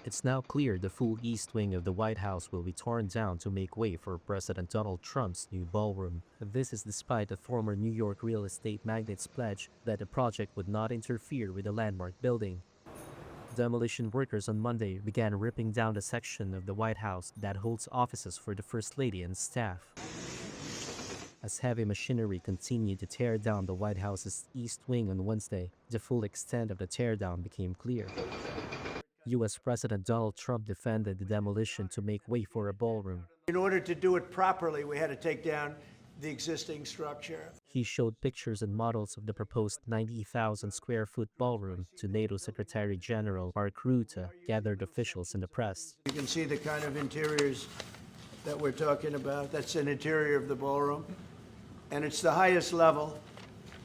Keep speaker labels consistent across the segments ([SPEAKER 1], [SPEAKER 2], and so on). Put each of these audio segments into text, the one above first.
[SPEAKER 1] It's now clear the full east wing of the White House will be torn down to make way for President Donald Trump's new ballroom. This is despite a former New York real estate magnate's pledge that the project would not interfere with the landmark building. Demolition workers on Monday began ripping down the section of the White House that holds offices for the First Lady and staff. As heavy machinery continued to tear down the White House's east wing on Wednesday, the full extent of the teardown became clear. U.S. President Donald Trump defended the demolition to make way for a ballroom.
[SPEAKER 2] In order to do it properly, we had to take down the existing structure.
[SPEAKER 1] He showed pictures and models of the proposed 90,000 square foot ballroom to NATO Secretary General Mark Rutte, gathered officials in the press.
[SPEAKER 2] You can see the kind of interiors that we're talking about. That's an interior of the ballroom, and it's the highest level.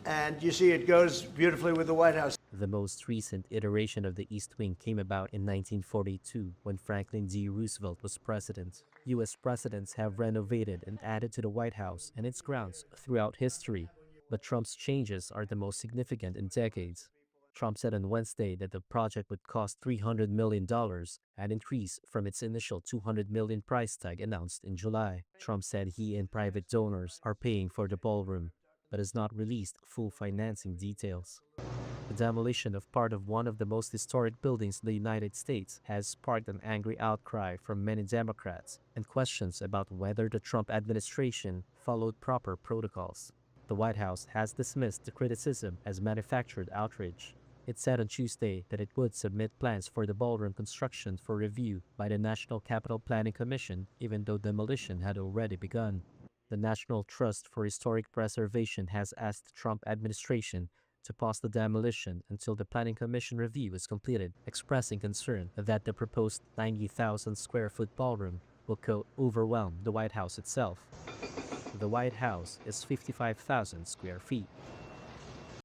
[SPEAKER 2] And you see it goes beautifully with the White House.
[SPEAKER 1] The most recent iteration of the East Wing came about in 1942 when Franklin D. Roosevelt was president. U.S. presidents have renovated and added to the White House and its grounds throughout history, but Trump's changes are the most significant in decades. Trump said on Wednesday that the project would cost $300 million, an increase from its initial $200 million price tag announced in July. Trump said he and private donors are paying for the ballroom, but has not released full financing details. The demolition of part of one of the most historic buildings in the United States has sparked an angry outcry from many Democrats and questions about whether the Trump administration followed proper protocols. The White House has dismissed the criticism as manufactured outrage. It said on Tuesday that it would submit plans for the ballroom construction for review by the National Capital Planning Commission, even though demolition had already begun. The National Trust for Historic Preservation has asked the Trump administration to pause the demolition until the Planning Commission review is completed, expressing concern that the proposed 90,000 square foot ballroom will overwhelm the White House itself. The White House is 55,000 square feet.